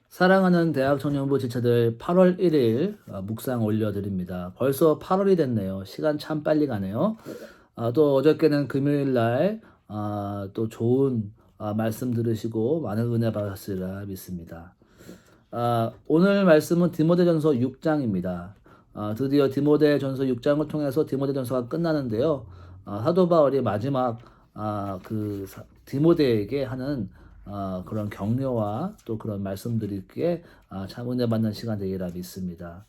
사랑하는 대학 청년부 지체들 8월 1일 묵상 올려드립니다. 벌써 8월이 됐네요. 시간 참 빨리 가네요. 또 어저께는 금요일 날 또 좋은 말씀 들으시고 많은 은혜 받았으리라 믿습니다. 오늘 말씀은 디모데전서 6장입니다. 드디어 디모데전서 6장을 통해서 디모데전서가 끝나는데요. 사도 바울이 마지막 디모데에게 하는 그런 격려와 또 그런 말씀드리기에 참 은혜 받는 시간 되리라 믿습니다.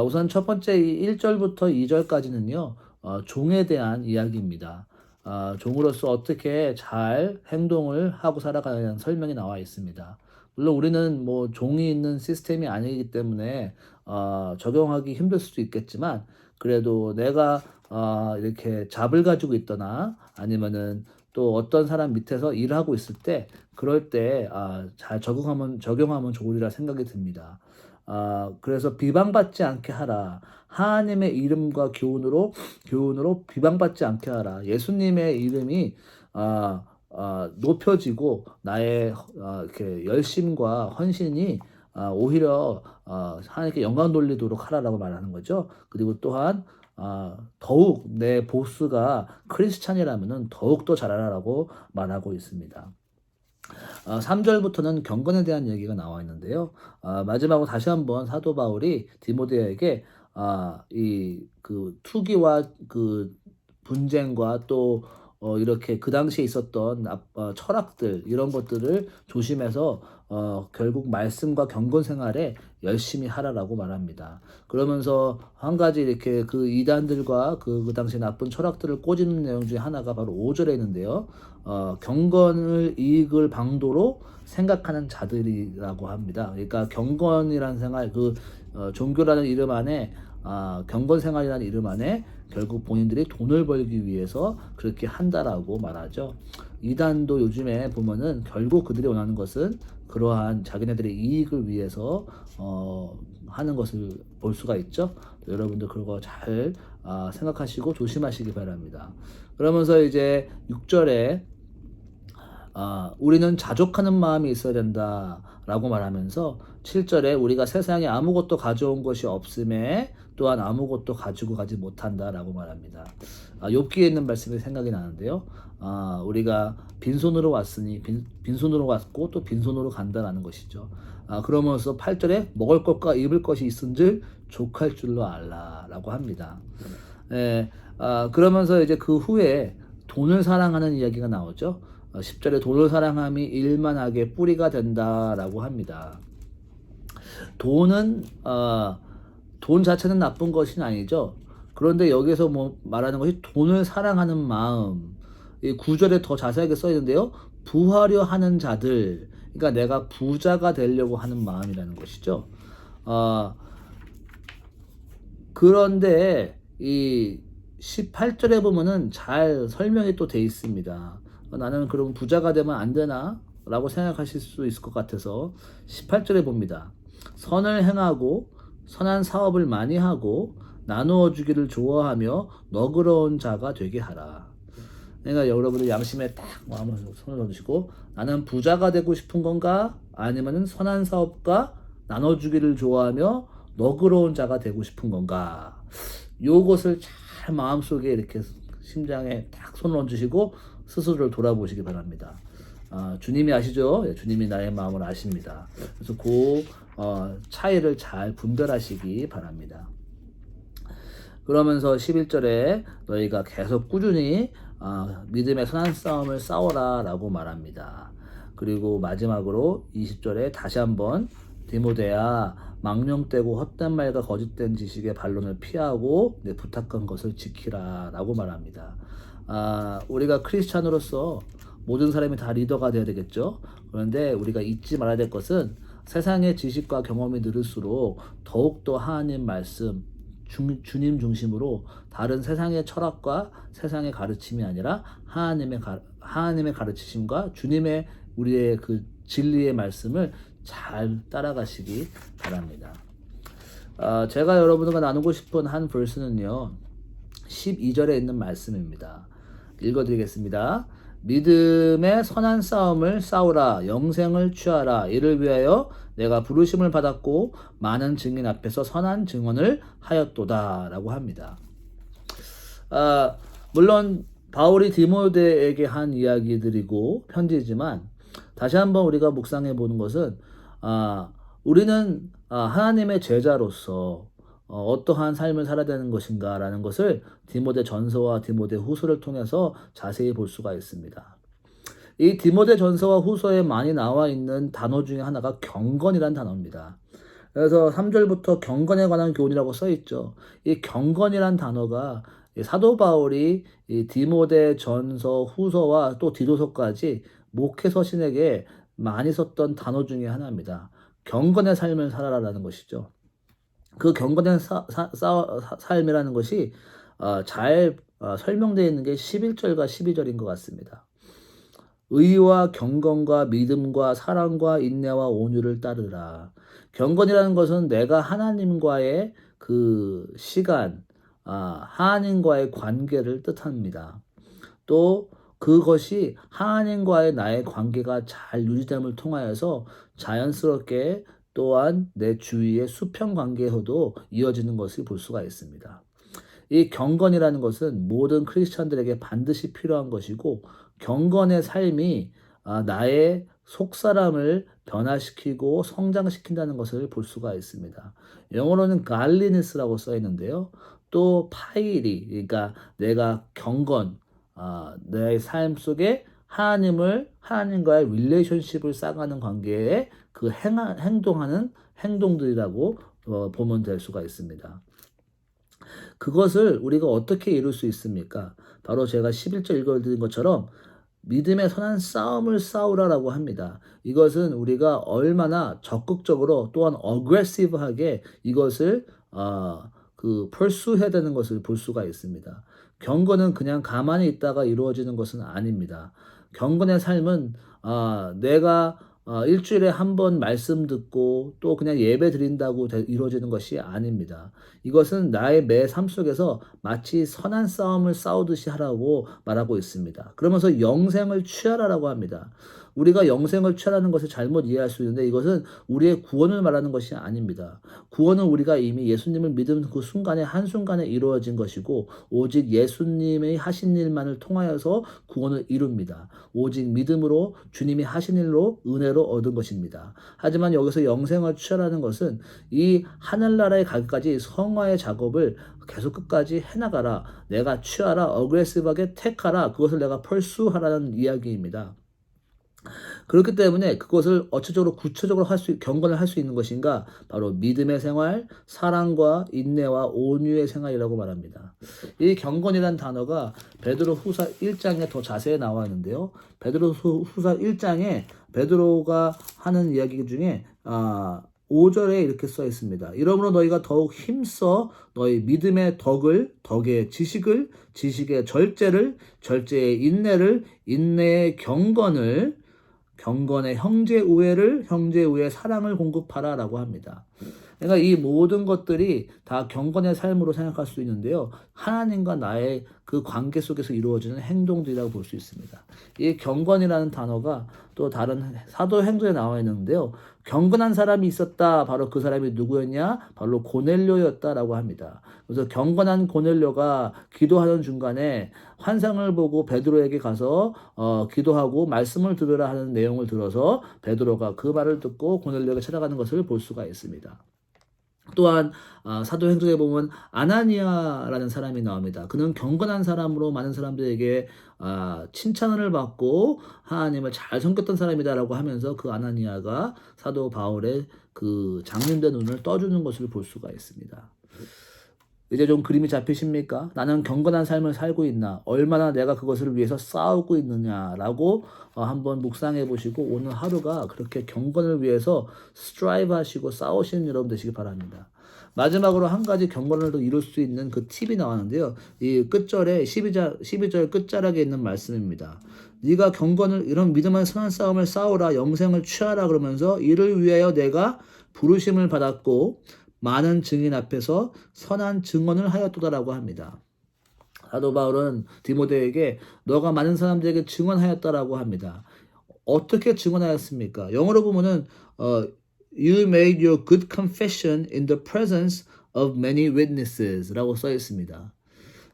우선 첫 번째 1절부터 2절까지는요. 종에 대한 이야기입니다. 종으로서 어떻게 잘 행동을 하고 살아가는 설명이 나와 있습니다. 물론 우리는 뭐 종이 있는 시스템이 아니기 때문에 적용하기 힘들 수도 있겠지만 그래도 내가 이렇게 잡을 가지고 있거나 아니면은 또 어떤 사람 밑에서 일하고 있을 때 그럴 때 잘 적용하면 좋으리라 생각이 듭니다. 그래서 비방받지 않게 하라. 하나님의 이름과 교훈으로 비방받지 않게 하라. 예수님의 이름이 높여지고 나의 이렇게 열심과 헌신이 오히려 하나님께 영광 돌리도록 하라라고 말하는 거죠. 그리고 또한 더욱 내 보스가 크리스찬이라면은 더욱 더 잘하라고 말하고 있습니다. 3절부터는 경건에 대한 얘기가 나와 있는데요. 마지막으로 다시 한번 사도 바울이 디모데에게 이 그 투기와 그 분쟁과 또 이렇게 그 당시에 있었던 철학들 이런 것들을 조심해서 결국 말씀과 경건 생활에 열심히 하라라고 말합니다. 그러면서 한 가지 이렇게 그 이단들과 그 당시 나쁜 철학들을 꼬집는 내용 중에 하나가 바로 5절에 있는데요. 경건을 이익을 방도로 생각하는 자들이라고 합니다. 그러니까 경건이라는 생활, 종교라는 이름 안에 경건 생활이라는 이름 안에 결국 본인들이 돈을 벌기 위해서 그렇게 한다라고 말하죠. 이단도 요즘에 보면은 결국 그들이 원하는 것은 그러한 자기네들의 이익을 위해서 하는 것을 볼 수가 있죠. 여러분들 그거 잘 생각하시고 조심하시기 바랍니다. 그러면서 이제 6절에 우리는 자족하는 마음이 있어야 된다라고 말하면서 7절에 우리가 세상에 아무것도 가져온 것이 없음에 또한 아무것도 가지고 가지 못한다라고 말합니다. 욥기에 있는 말씀이 생각이 나는데요. 우리가 빈손으로 왔으니 빈손으로 왔고 또 빈손으로 간다라는 것이죠. 그러면서 8절에 먹을 것과 입을 것이 있은즉 족할 줄로 알라라고 합니다. 그러면서 이제 그 후에 돈을 사랑하는 이야기가 나오죠. 10절에 돈을 사랑함이 일만하게 뿌리가 된다라고 합니다. 돈 자체는 나쁜 것이 아니죠. 그런데 여기서 뭐 말하는 것이 돈을 사랑하는 마음. 이 9절에 더 자세하게 써 있는데요. 부하려 하는 자들. 그러니까 내가 부자가 되려고 하는 마음이라는 것이죠. 그런데 이 18절에 보면은 잘 설명이 또 돼 있습니다. 나는 그럼 부자가 되면 안 되나? 라고 생각하실 수 있을 것 같아서 18절에 봅니다. 선을 행하고 선한 사업을 많이 하고 나누어 주기를 좋아하며 너그러운 자가 되게 하라. 그러니까 여러분들 양심에 딱 마음을 손을 넣으시고 나는 부자가 되고 싶은 건가? 아니면은 선한 사업과 나눠주기를 좋아하며 너그러운 자가 되고 싶은 건가? 요것을 잘 마음속에 이렇게 심장에 딱 손을 얹으시고 스스로를 돌아보시기 바랍니다. 주님이 아시죠? 주님이 나의 마음을 아십니다. 그래서 그 차이를 잘 분별하시기 바랍니다. 그러면서 11절에 너희가 계속 꾸준히 믿음의 선한 싸움을 싸워라 라고 말합니다. 그리고 마지막으로 20절에 다시 한번 디모데야 망령되고 헛된 말과 거짓된 지식의 반론을 피하고 내 부탁한 것을 지키라 라고 말합니다. 우리가 크리스찬으로서 모든 사람이 다 리더가 되어야 되겠죠. 그런데 우리가 잊지 말아야 될 것은 세상의 지식과 경험이 늘을수록 더욱더 하나님 말씀 주님 중심으로 다른 세상의 철학과 세상의 가르침이 아니라 하나님의 가르치심과 주님의 우리의 그 진리의 말씀을 잘 따라가시기 바랍니다. 제가 여러분들과 나누고 싶은 한 verse는요 12절에 있는 말씀입니다. 읽어드리겠습니다. 믿음의 선한 싸움을 싸우라. 영생을 취하라. 이를 위하여 내가 부르심을 받았고 많은 증인 앞에서 선한 증언을 하였도다 라고 합니다. 물론 바울이 디모데에게 한 이야기들이고 편지지만 다시 한번 우리가 묵상해 보는 것은 우리는 하나님의 제자로서 어떠한 삶을 살아야 되는 것인가 라는 것을 디모데 전서와 디모데 후서를 통해서 자세히 볼 수가 있습니다. 이 디모데 전서와 후서에 많이 나와 있는 단어 중에 하나가 경건이라는 단어입니다. 그래서 3절부터 경건에 관한 교훈이라고 써 있죠. 이 경건이란 단어가 사도 바울이 이 디모데 전서 후서와 또 디도서까지 목회 서신에게 많이 썼던 단어 중에 하나입니다. 경건의 삶을 살아라라는 것이죠. 그 경건의 삶이라는 것이 잘 설명되어 있는 게 11절과 12절인 것 같습니다. 의와 경건과 믿음과 사랑과 인내와 온유를 따르라. 경건이라는 것은 내가 하나님과의 그 시간, 하나님과의 관계를 뜻합니다. 또 그것이 하나님과의 나의 관계가 잘 유지됨을 통하여서 자연스럽게 또한 내 주위의 수평 관계에서도 이어지는 것을 볼 수가 있습니다. 이 경건이라는 것은 모든 크리스천들에게 반드시 필요한 것이고 경건의 삶이 나의 속사람을 변화시키고 성장시킨다는 것을 볼 수가 있습니다. 영어로는 godliness라고 써 있는데요. 또 파이리, 그러니까 내가 경건, 내 삶 속에 하나님과의 릴레이션십을 쌓아가는 관계에 그 행동하는 행동들이라고 보면 될 수가 있습니다. 그것을 우리가 어떻게 이룰 수 있습니까? 바로 제가 11절 읽어드린 것처럼 믿음의 선한 싸움을 싸우라라고 합니다. 이것은 우리가 얼마나 적극적으로 또한 어그레시브하게 이것을 pursue해야 되는 것을 볼 수가 있습니다. 경건은 그냥 가만히 있다가 이루어지는 것은 아닙니다. 경건의 삶은 내가 일주일에 한 번 말씀 듣고 또 그냥 예배 드린다고 이루어지는 것이 아닙니다. 이것은 나의 매 삶 속에서 마치 선한 싸움을 싸우듯이 하라고 말하고 있습니다. 그러면서 영생을 취하라라고 합니다. 우리가 영생을 취하라는 것을 잘못 이해할 수 있는데 이것은 우리의 구원을 말하는 것이 아닙니다. 구원은 우리가 이미 예수님을 믿은 그 순간에 한순간에 이루어진 것이고 오직 예수님의 하신 일만을 통하여서 구원을 이룹니다. 오직 믿음으로 주님이 하신 일로 은혜로 얻은 것입니다. 하지만 여기서 영생을 취하라는 것은 이 하늘나라에 가기까지 성화의 작업을 계속 끝까지 해나가라. 내가 취하라. 어그레시브하게 택하라. 그것을 내가 펄수하라는 이야기입니다. 그렇기 때문에 그것을 어체적으로 구체적으로 경건을 할 수 있는 것인가? 바로 믿음의 생활, 사랑과 인내와 온유의 생활이라고 말합니다. 이 경건이라는 단어가 베드로 후서 1장에 더 자세히 나와 있는데요. 베드로 후서 1장에 베드로가 하는 이야기 중에 5절에 이렇게 써 있습니다. 이러므로 너희가 더욱 힘써 너희 믿음의 덕의 지식을, 지식의 절제를, 절제의 인내를, 인내의 경건의 형제 우애를, 형제 우애의 사랑을 공급하라라고 합니다. 그러니까 이 모든 것들이 다 경건의 삶으로 생각할 수 있는데요. 하나님과 나의 그 관계 속에서 이루어지는 행동들이라고 볼 수 있습니다. 이 경건이라는 단어가 또 다른 사도행전에 나와 있는데요. 경건한 사람이 있었다. 바로 그 사람이 누구였냐? 바로 고넬료였다라고 합니다. 그래서 경건한 고넬료가 기도하는 중간에 환상을 보고 베드로에게 가서 기도하고 말씀을 들으라 하는 내용을 들어서 베드로가 그 말을 듣고 고넬료에게 찾아가는 것을 볼 수가 있습니다. 또한 사도행전에 보면 아나니아라는 사람이 나옵니다. 그는 경건한 사람으로 많은 사람들에게 칭찬을 받고 하나님을 잘 섬겼던 사람이다라고 하면서 그 아나니아가 사도 바울의 그 장님된 눈을 떠주는 것을 볼 수가 있습니다. 이제 좀 그림이 잡히십니까? 나는 경건한 삶을 살고 있나? 얼마나 내가 그것을 위해서 싸우고 있느냐라고 한번 묵상해 보시고 오늘 하루가 그렇게 경건을 위해서 스트라이브 하시고 싸우시는 여러분 되시기 바랍니다. 마지막으로 한 가지 경건을 이룰 수 있는 그 팁이 나왔는데요. 이 끝절에 12절 끝자락에 있는 말씀입니다. 네가 경건을 이런 믿음의 선한 싸움을 싸우라 영생을 취하라 그러면서 이를 위하여 내가 부르심을 받았고 많은 증인 앞에서 선한 증언을 하였도다라고 합니다. 사도 바울은 디모데에게 너가 많은 사람들에게 증언하였다라고 합니다. 어떻게 증언하였습니까? 영어로 보면은 You made your good confession in the presence of many witnesses라고 써 있습니다.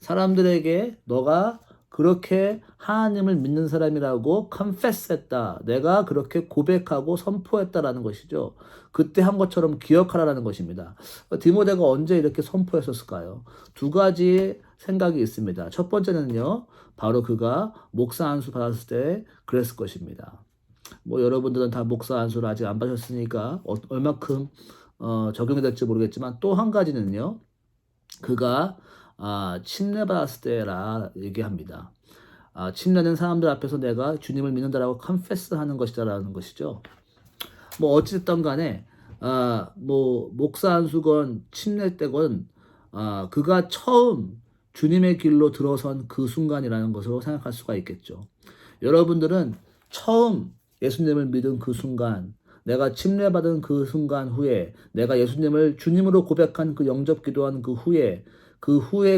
사람들에게 너가 그렇게 하나님을 믿는 사람이라고 confess했다. 내가 그렇게 고백하고 선포했다라는 것이죠. 그때 한 것처럼 기억하라는 것입니다. 디모데가 언제 이렇게 선포했었을까요? 두 가지 생각이 있습니다. 첫 번째는요, 바로 그가 목사 안수 받았을 때 그랬을 것입니다. 뭐 여러분들은 다 목사 안수를 아직 안 받으셨으니까 얼마큼 적용이 될지 모르겠지만 또 한 가지는요, 그가 침례받았을 때라 얘기합니다. 침례는 사람들 앞에서 내가 주님을 믿는다라고 컨페스하는 것이다라는 것이죠. 뭐 어찌됐든 간에 뭐 목사 안수건 침례 때건 그가 처음 주님의 길로 들어선 그 순간이라는 것으로 생각할 수가 있겠죠. 여러분들은 처음 예수님을 믿은 그 순간, 내가 침례받은 그 순간 후에, 내가 예수님을 주님으로 고백한 그 영접 기도한 그 후에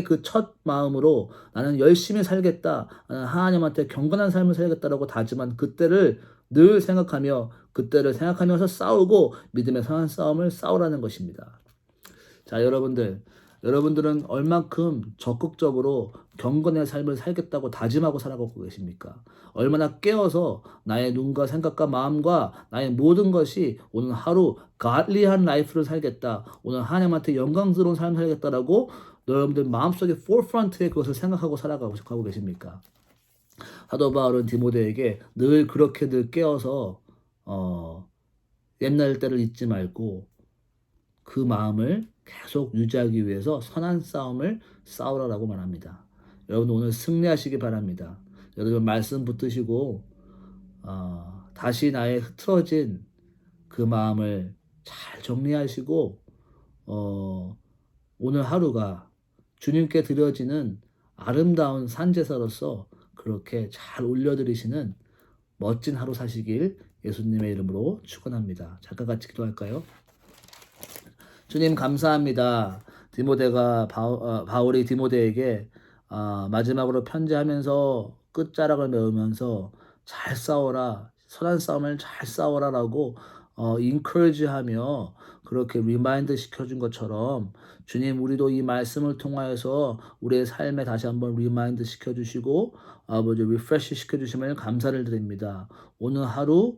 그 첫 마음으로 나는 열심히 살겠다, 나는 하나님한테 경건한 삶을 살겠다라고 다짐한 그때를 늘 생각하며 그때를 생각하면서 싸우고 믿음의 선한 싸움을 싸우라는 것입니다. 자, 여러분들은 얼만큼 적극적으로 경건의 삶을 살겠다고 다짐하고 살아가고 계십니까? 얼마나 깨어서 나의 눈과 생각과 마음과 나의 모든 것이 오늘 하루 godly한 라이프를 살겠다, 오늘 하나님한테 영광스러운 삶을 살겠다라고 여러분들 마음속에 forefront에 그것을 생각하고 살아가고 계십니까? 사도 바울은 디모데에게 늘 그렇게 늘 깨어서 옛날 때를 잊지 말고 그 마음을 계속 유지하기 위해서 선한 싸움을 싸우라라고 말합니다. 여러분 오늘 승리하시기 바랍니다. 여러분 말씀 붙드시고 다시 나의 흐트러진 그 마음을 잘 정리하시고 오늘 하루가 주님께 드려지는 아름다운 산제사로서 그렇게 잘 올려드리시는 멋진 하루 사시길 예수님의 이름으로 축원합니다. 잠깐 같이 기도할까요? 주님 감사합니다. 바울이 디모데에게 마지막으로 편지하면서 끝자락을 메우면서 잘 싸워라, 선한 싸움을 잘 싸워라라고 인커리지하며 그렇게 리마인드 시켜준 것처럼 주님 우리도 이 말씀을 통하여서 우리의 삶에 다시 한번 리마인드 시켜주시고 아버지 리프레시 시켜주심을 감사를 드립니다. 오늘 하루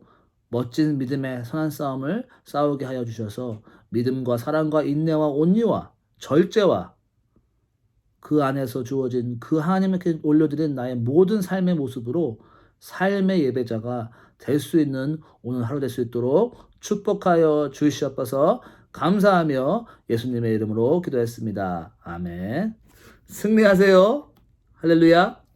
멋진 믿음의 선한 싸움을 싸우게 하여 주셔서 믿음과 사랑과 인내와 온유와 절제와 그 안에서 주어진 그 하나님께 올려드린 나의 모든 삶의 모습으로 삶의 예배자가 될 수 있는 오늘 하루 될 수 있도록 축복하여 주시옵소서. 감사하며 예수님의 이름으로 기도했습니다. 아멘. 승리하세요. 할렐루야.